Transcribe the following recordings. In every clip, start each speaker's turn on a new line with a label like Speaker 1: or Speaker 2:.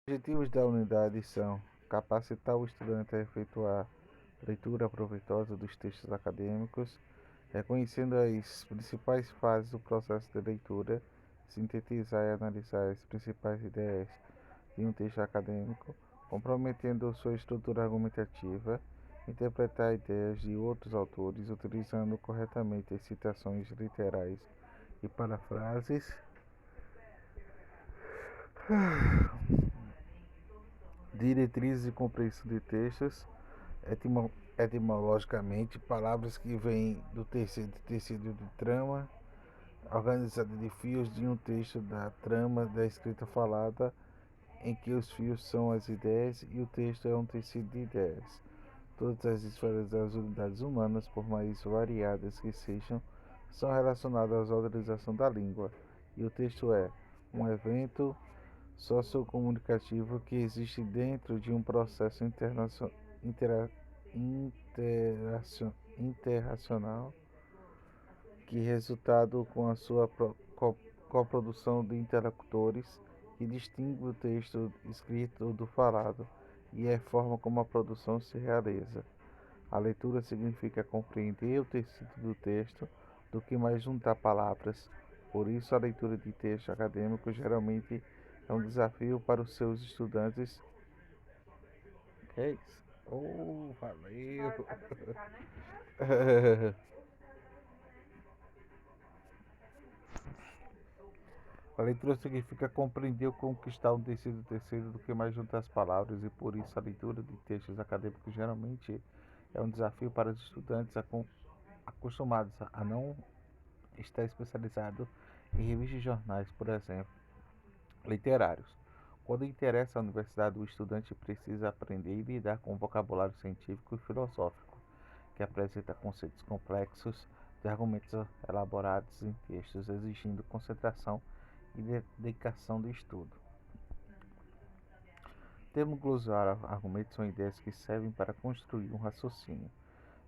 Speaker 1: Objetivos da unidade são capacitar o estudante a efetuar leitura proveitosa dos textos acadêmicos, reconhecendo as principais fases do processo de leitura, sintetizar e analisar as principais ideias de um texto acadêmico, comprometendo sua estrutura argumentativa, interpretar ideias de outros autores, utilizando corretamente as citações literais e parafrases, diretrizes de compreensão de textos, etimologicamente, palavras que vêm do tecido de trama, organizada de fios de um texto da trama da escrita falada, em que os fios são as ideias e o texto é um tecido de ideias. Todas as esferas das unidades humanas, por mais variadas que sejam, são relacionadas à utilização da língua, e o texto é um evento sociocomunicativo que existe dentro de um processo interracional que resultado com a sua coprodução de interlocutores que distingue o texto escrito do falado e é a forma como a produção se realiza. A leitura significa compreender o tecido do texto do que mais juntar palavras. Por isso, a leitura de texto acadêmico geralmente é um desafio para os seus estudantes. Que é isso? Oh, valeu! A leitura significa compreender ou conquistar um tecido do que mais juntar as palavras, e por isso a leitura de textos acadêmicos geralmente é um desafio para os estudantes acostumados a não estar especializado em revistas e jornais, por exemplo, literários. Quando interessa a universidade, o estudante precisa aprender e lidar com o vocabulário científico e filosófico, que apresenta conceitos complexos de argumentos elaborados em textos, exigindo concentração e dedicação de estudo. Termo glossário argumentos são ideias que servem para construir um raciocínio.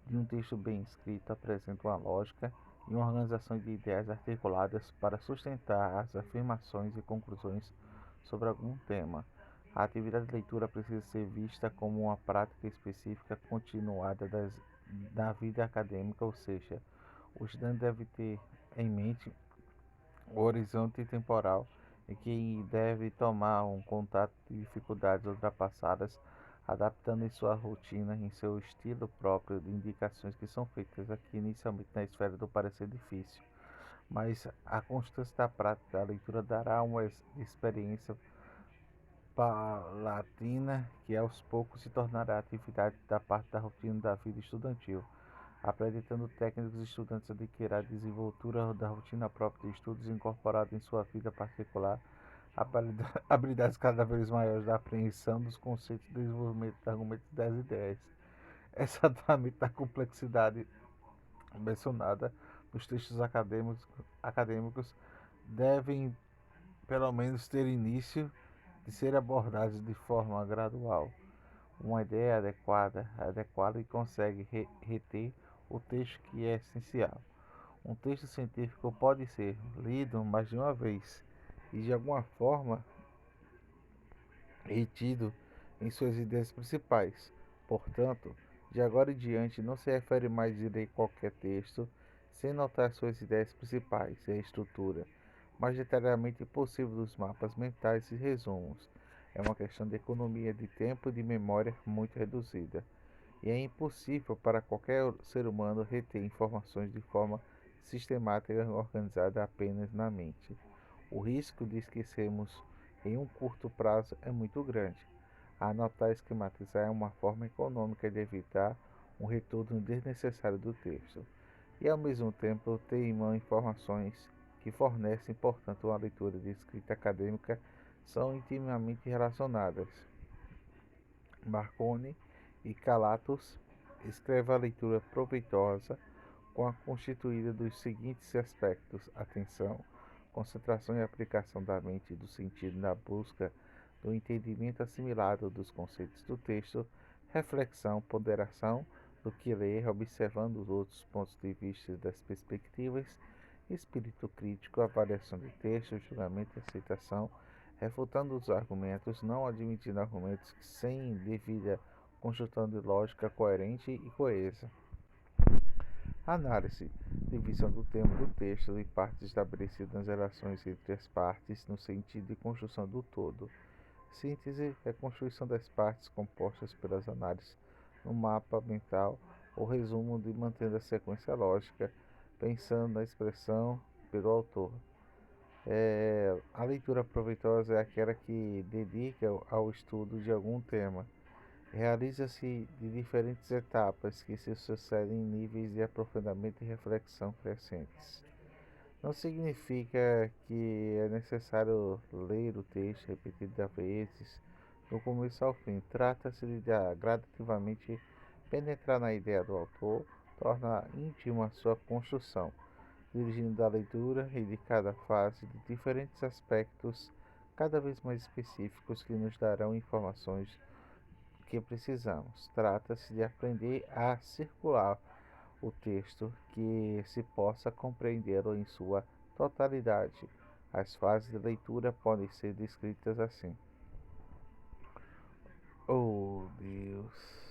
Speaker 1: De um texto bem escrito apresenta uma lógica e uma organização de ideias articuladas para sustentar as afirmações e conclusões sobre algum tema. A atividade de leitura precisa ser vista como uma prática específica continuada da vida acadêmica, ou seja, o estudante deve ter em mente o horizonte temporal em que deve tomar um contato de dificuldades ultrapassadas, adaptando em sua rotina, em seu estilo próprio, de indicações que são feitas aqui inicialmente na esfera do parecer difícil, mas a constância da prática da leitura dará uma experiência palatina que aos poucos se tornará atividade da parte da rotina da vida estudantil, apresentando técnicas e estudantes adquirir a desenvoltura da rotina própria de estudos incorporada em sua vida particular, habilidades cada vez maiores da apreensão dos conceitos e desenvolvimento de argumentos das ideias. Exatamente da complexidade mencionada nos textos acadêmicos devem, pelo menos, ter início de ser abordados de forma gradual. Uma ideia adequada e consegue reter o texto que é essencial. Um texto científico pode ser lido mais de uma vez e de alguma forma retido em suas ideias principais. Portanto, de agora em diante não se refere mais a ler qualquer texto sem notar suas ideias principais e a estrutura mais detalhadamente possível dos mapas mentais e resumos. É uma questão de economia de tempo e de memória muito reduzida, e é impossível para qualquer ser humano reter informações de forma sistemática e organizada apenas na mente. O risco de esquecermos em um curto prazo é muito grande. Anotar e esquematizar é uma forma econômica de evitar um retorno desnecessário do texto e, ao mesmo tempo, ter em mão informações que fornecem, portanto, uma leitura de escrita acadêmica são intimamente relacionadas. Marconi e Calatos escreve a leitura proveitosa com a constituída dos seguintes aspectos: atenção, concentração e aplicação da mente e do sentido na busca do entendimento assimilado dos conceitos do texto, reflexão, ponderação do que ler, observando os outros pontos de vista das perspectivas, espírito crítico, avaliação de texto, julgamento e aceitação, refutando os argumentos, não admitindo argumentos sem devida construção de lógica coerente e coesa. Análise. Divisão do tema do texto em partes estabelecidas nas relações entre as partes no sentido de construção do todo. Síntese. Reconstrução das partes compostas pelas análises no mapa mental ou resumo de mantendo a sequência lógica, pensando na expressão pelo autor. A leitura proveitosa é aquela que dedica ao estudo de algum tema. Realiza-se de diferentes etapas que se sucedem em níveis de aprofundamento e reflexão crescentes. Não significa que é necessário ler o texto repetidas vezes, do começo ao fim. Trata-se de gradativamente penetrar na ideia do autor, tornar íntima sua construção, dirigindo a leitura e de cada fase de diferentes aspectos cada vez mais específicos que nos darão informações que precisamos. Trata-se de aprender a circular o texto que se possa compreendê-lo em sua totalidade. As fases de leitura podem ser descritas assim. Oh, Deus.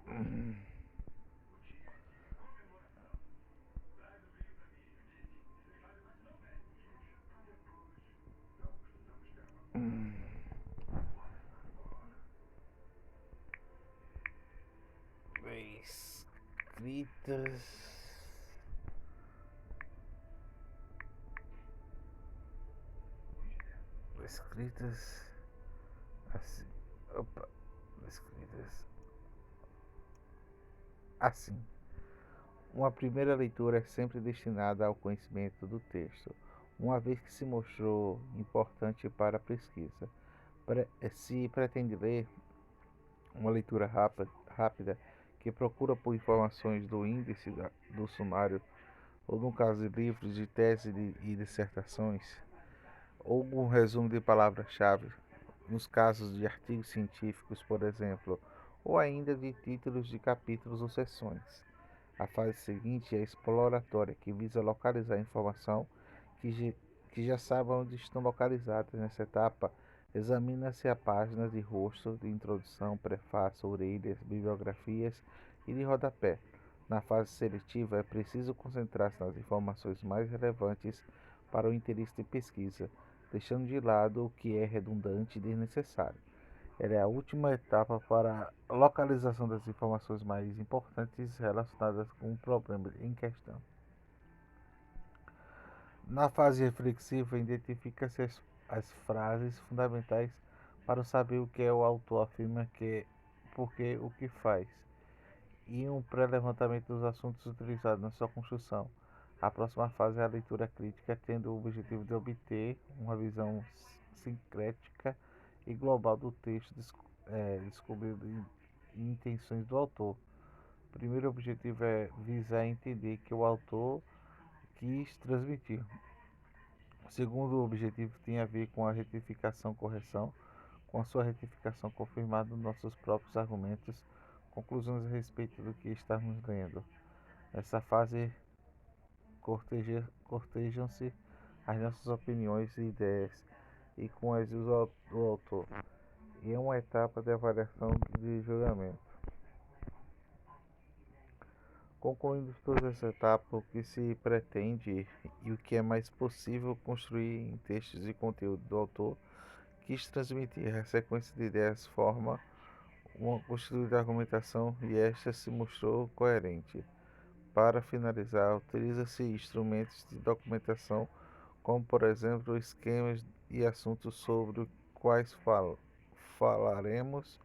Speaker 1: Hum, hum. Escritas. Escritas assim. Opa. Escritas assim. Uma primeira leitura é sempre destinada ao conhecimento do texto, uma vez que se mostrou importante para a pesquisa. Se pretende ler uma leitura rápida que procura por informações do índice do sumário, ou no caso de livros de tese e dissertações, ou um resumo de palavras-chave, nos casos de artigos científicos, por exemplo, ou ainda de títulos de capítulos ou seções. A fase seguinte é a exploratória, que visa localizar a informação que já sabe onde estão localizadas. Nessa etapa, examina-se a página de rosto, de introdução, prefácio, orelhas, bibliografias e de rodapé. Na fase seletiva, é preciso concentrar-se nas informações mais relevantes para o interesse de pesquisa, deixando de lado o que é redundante e desnecessário. Ela é a última etapa para a localização das informações mais importantes relacionadas com o problema em questão. Na fase reflexiva, identifica-se as frases fundamentais para saber o que o autor afirma que é, por que o que faz, e um pré-levantamento dos assuntos utilizados na sua construção. A próxima fase é a leitura crítica, tendo o objetivo de obter uma visão sincrética e global do texto, descobrindo intenções do autor. O primeiro objetivo é visar entender que o autor quis transmitir. O segundo objetivo tem a ver com a retificação, correção, com a sua retificação confirmando nossos próprios argumentos, conclusões a respeito do que estamos lendo. Nessa fase cortejam-se as nossas opiniões e ideias e com as do autor, e é uma etapa de avaliação de julgamento. Concluindo toda essa etapa, o que se pretende e o que é mais possível construir em textos e conteúdo do autor, quis transmitir a sequência de ideias forma uma construída argumentação e esta se mostrou coerente. Para finalizar, utiliza-se instrumentos de documentação, como por exemplo esquemas e assuntos sobre os quais falaremos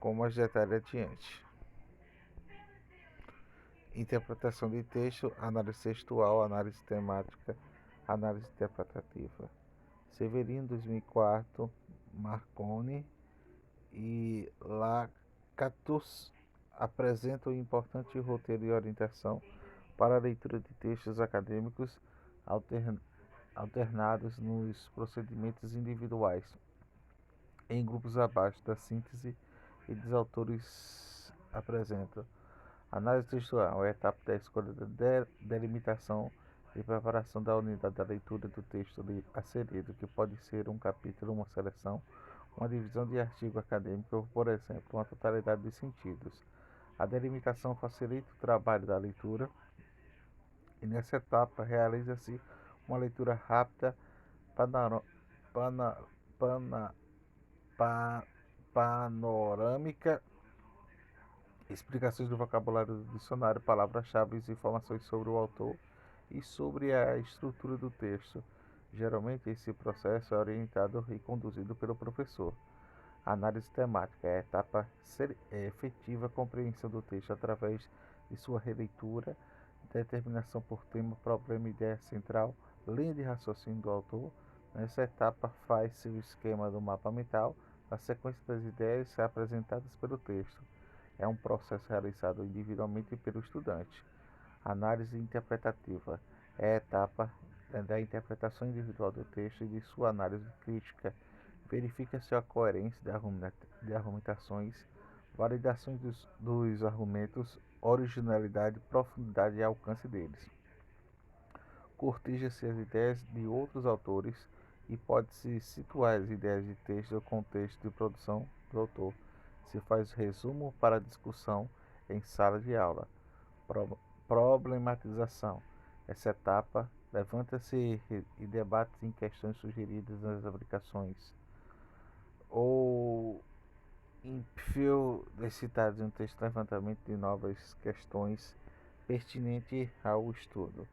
Speaker 1: com mais detalhe adiante. Interpretação de texto, análise textual, análise temática, análise interpretativa. Severino, 2004, Marconi e Lakatos apresentam um importante roteiro e orientação para a leitura de textos acadêmicos alternados nos procedimentos individuais, em grupos abaixo da síntese e dos autores apresentam Análise textual é a etapa da escolha da delimitação e preparação da unidade da leitura do texto a ser lido, que pode ser um capítulo, uma seleção, uma divisão de artigo acadêmico ou, por exemplo, uma totalidade de sentidos. A delimitação facilita o trabalho da leitura e nessa etapa realiza-se uma leitura rápida, panaro, pana, pana, pa, panorâmica, explicações do vocabulário do dicionário, palavras-chave e informações sobre o autor e sobre a estrutura do texto. Geralmente, esse processo é orientado e conduzido pelo professor. A análise temática é a etapa efetiva compreensão do texto através de sua releitura, determinação por tema, problema e ideia central, linha de raciocínio do autor. Nessa etapa, faz-se o esquema do mapa mental, a sequência das ideias apresentadas pelo texto. É um processo realizado individualmente pelo estudante. Análise interpretativa é a etapa da interpretação individual do texto e de sua análise crítica. Verifica-se a coerência de argumentações, validações dos argumentos, originalidade, profundidade e alcance deles. Cortija-se as ideias de outros autores e pode-se situar as ideias de texto no contexto de produção do autor. Se faz resumo para discussão em sala de aula. Problematização. Essa etapa levanta-se e debate em questões sugeridas nas aplicações ou enfio citados em um texto levantamento de novas questões pertinentes ao estudo.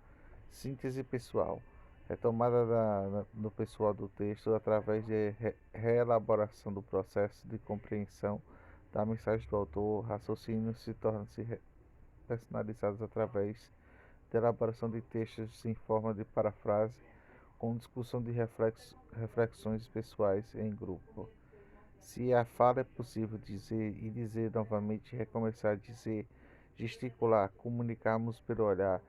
Speaker 1: Síntese pessoal. Retomada do pessoal do texto através de reelaboração do processo de compreensão da mensagem do autor. Raciocínios se tornam-se personalizados através da elaboração de textos em forma de parafrase, com discussão de reflexões pessoais em grupo. Se a fala é possível dizer e dizer novamente, recomeçar a dizer, gesticular, comunicarmos pelo olhar.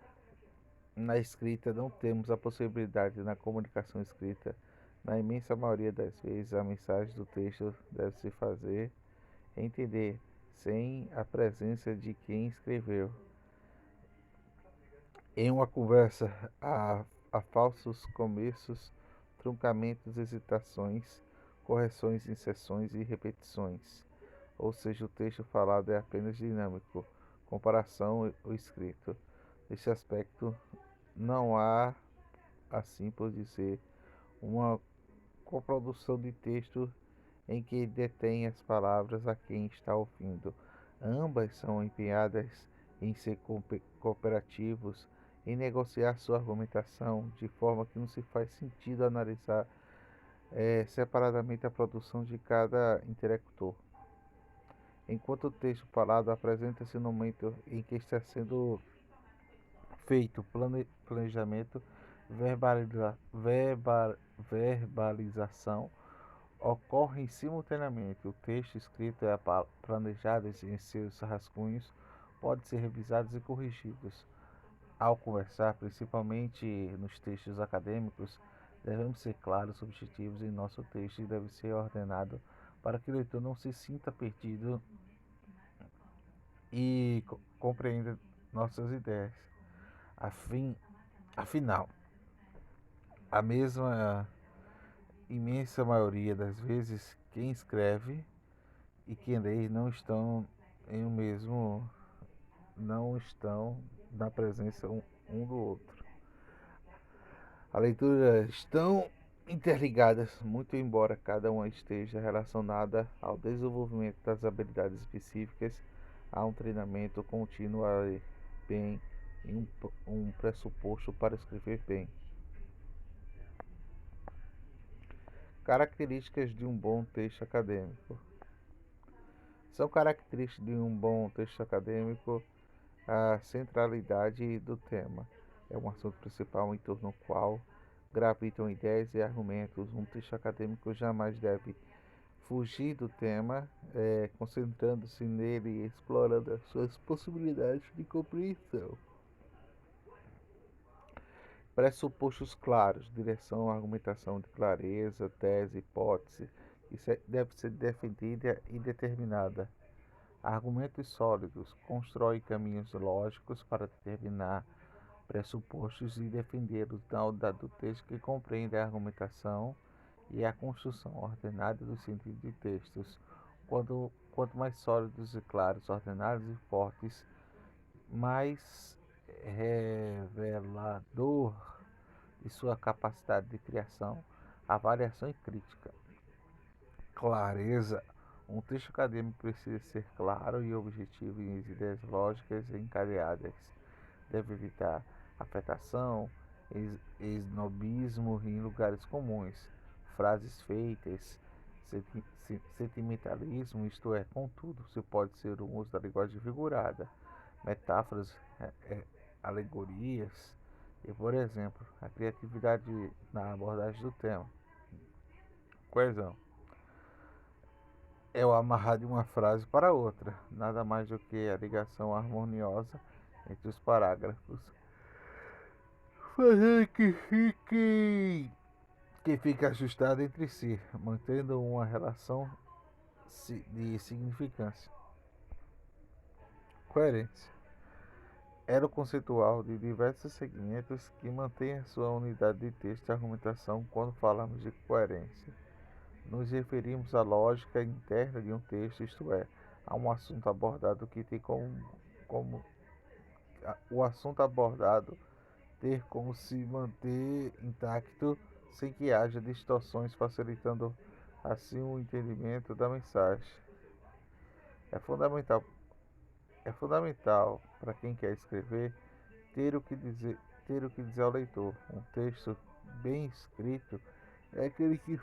Speaker 1: Na escrita não temos a possibilidade na comunicação escrita. Na imensa maioria das vezes, a mensagem do texto deve se fazer entender sem a presença de quem escreveu. Em uma conversa, há falsos começos, truncamentos, hesitações, correções, inserções e repetições. Ou seja, o texto falado é apenas dinâmico, comparação ao escrito. Neste aspecto, não há, assim por dizer, uma coprodução de texto em que detém as palavras a quem está ouvindo. Ambas são empenhadas em ser cooperativos, em negociar sua argumentação, de forma que não se faz sentido analisar separadamente a produção de cada interlocutor. Enquanto o texto falado apresenta-se no momento em que está sendo feito planejamento, verbalização, ocorrem simultaneamente. O texto escrito é planejado em seus rascunhos, pode ser revisados e corrigidos. Ao conversar, principalmente nos textos acadêmicos, devemos ser claros, objetivos em nosso texto e deve ser ordenado para que o leitor não se sinta perdido e compreenda nossas ideias. Afinal, a mesma imensa maioria das vezes, quem escreve e quem lê não estão na presença um do outro. A leitura estão interligadas, muito embora cada uma esteja relacionada ao desenvolvimento das habilidades específicas, há um treinamento contínuo a ler bem e um pressuposto para escrever bem. Características de um bom texto acadêmico. São características de um bom texto acadêmico a centralidade do tema. É um assunto principal em torno do qual gravitam ideias e argumentos. Um texto acadêmico jamais deve fugir do tema, concentrando-se nele e explorando as suas possibilidades de compreensão. Pressupostos claros, direção, argumentação de clareza, tese, hipótese, isso deve ser defendida e determinada. Argumentos sólidos. Constrói caminhos lógicos para determinar pressupostos e defendê-los na unidade do texto que compreende a argumentação e a construção ordenada do sentido de textos. Quanto mais sólidos e claros, ordenados e fortes, mais revelador de sua capacidade de criação, avaliação e crítica. Clareza. Um texto acadêmico precisa ser claro e objetivo em ideias lógicas encadeadas. Deve evitar afetação, esnobismo em lugares comuns, frases feitas, sentimentalismo, isto é, contudo, se pode ser um uso da linguagem figurada, metáforas, alegorias e, por exemplo, a criatividade na abordagem do tema. Coesão é o amarrar de uma frase para outra, nada mais do que a ligação harmoniosa entre os parágrafos, fazendo que fique ajustado entre si, mantendo uma relação de significância. Coerência era o conceitual de diversos segmentos que mantém a sua unidade de texto e argumentação. Quando falamos de coerência, nos referimos à lógica interna de um texto, isto é, a um assunto abordado que tem como o assunto abordado ter como se manter intacto sem que haja distorções, facilitando assim o entendimento da mensagem. É fundamental, é fundamental para quem quer escrever ter o que dizer ao leitor. Um texto bem escrito é aquele que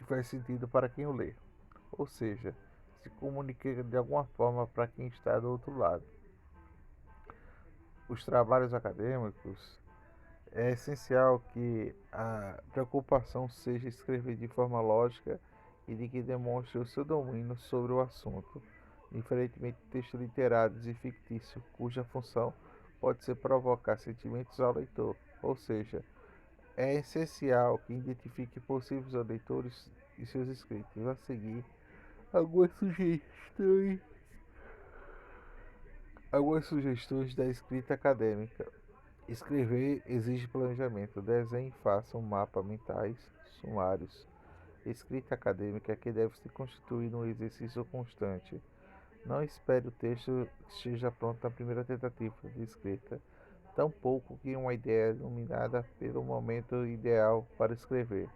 Speaker 1: faz sentido para quem o lê, ou seja, se comunica de alguma forma para quem está do outro lado. Os trabalhos acadêmicos é essencial que a preocupação seja escrever de forma lógica e de que demonstre o seu domínio sobre o assunto, diferentemente de textos literados e fictícios, cuja função pode ser provocar sentimentos ao leitor, ou seja, é essencial que identifique possíveis leitores e seus escritos. A seguir, algumas sugestões, algumas sugestões da escrita acadêmica. Escrever exige planejamento. Desenhe e faça um mapa mentais sumários. Escrita acadêmica que deve se constituir num exercício constante. Não espere o texto esteja pronto na primeira tentativa de escrita, tampouco que uma ideia iluminada pelo momento ideal para escrever.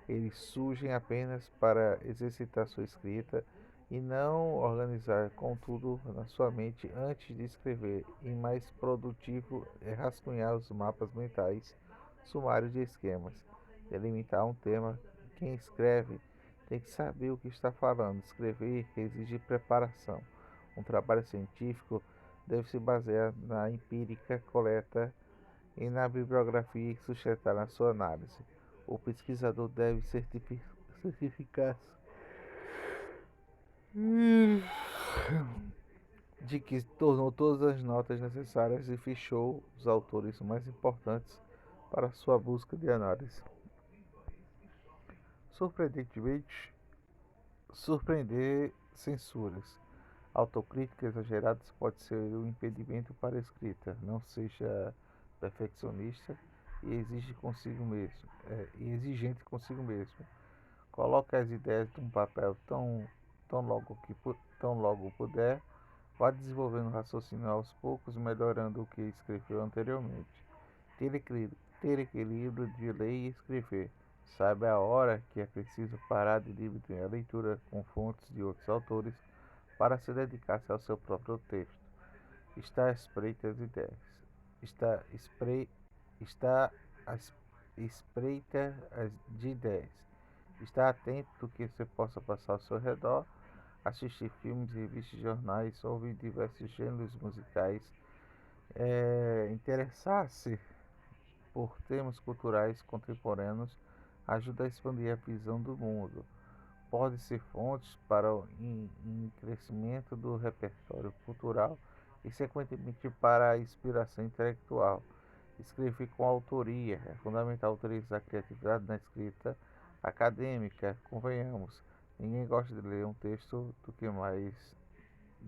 Speaker 1: Eles surgem apenas para exercitar sua escrita e não organizar contudo na sua mente antes de escrever, e mais produtivo é rascunhar os mapas mentais sumários de esquemas, delimitar um tema. Quem escreve tem que saber o que está falando. Escrever exige preparação. Um trabalho científico deve se basear na empírica coleta e na bibliografia que sustentar na sua análise. O pesquisador deve certificar-se de que tornou todas as notas necessárias e fichou os autores mais importantes para sua busca de análise. Surpreendentemente, surpreender censuras. Autocrítica exagerada pode ser um impedimento para a escrita. Não seja perfeccionista e exigente consigo mesmo. Coloque as ideias num papel tão logo puder. Vá desenvolvendo o raciocínio aos poucos, melhorando o que escreveu anteriormente. Ter equilíbrio de ler e escrever. Saiba a hora que é preciso parar de diminuir a leitura com fontes de outros autores para se dedicar-se ao seu próprio texto. Está à espreita das ideias. Está, espre, está à espreita de ideias. Está atento do que você possa passar ao seu redor. Assistir filmes, revistas, jornais, ouvir diversos gêneros musicais. Interessar-se por temas culturais contemporâneos ajuda a expandir a visão do mundo. Pode ser fontes para o crescimento do repertório cultural e, consequentemente, para a inspiração intelectual. Escrever com autoria. É fundamental utilizar a criatividade na escrita acadêmica, convenhamos, ninguém gosta de ler um texto do que mais.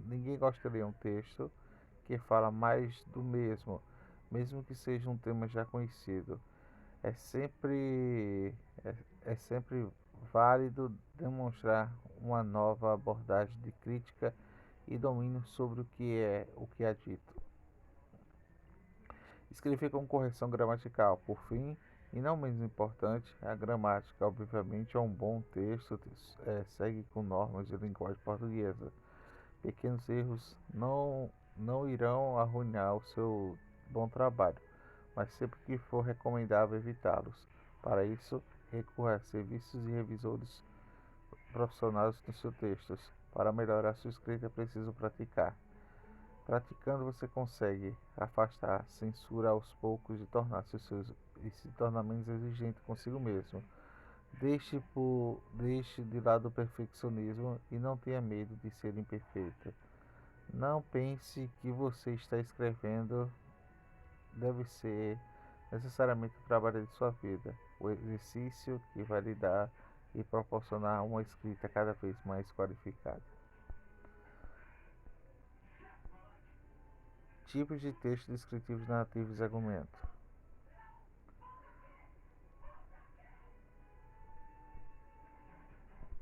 Speaker 1: Ninguém gosta de ler um texto que fala mais do mesmo que seja um tema já conhecido. É sempre, é sempre válido demonstrar uma nova abordagem de crítica e domínio sobre o que é dito. Escrever com correção gramatical, por fim, e não menos importante, a gramática, obviamente, é um bom texto, segue com normas de linguagem portuguesa. Pequenos erros não irão arruinar o seu bom trabalho, mas sempre que for recomendável evitá-los. Para isso, recorra a serviços e revisores profissionais nos seus textos. Para melhorar sua escrita, é preciso praticar. Praticando, você consegue afastar a censura aos poucos e se tornar menos exigente consigo mesmo. Deixe de lado o perfeccionismo e não tenha medo de ser imperfeito. Não pense que você está escrevendo deve ser necessariamente o trabalho de sua vida, o exercício que vai lhe dar e proporcionar uma escrita cada vez mais qualificada. Tipos de texto descritivos, narrativos e argumento.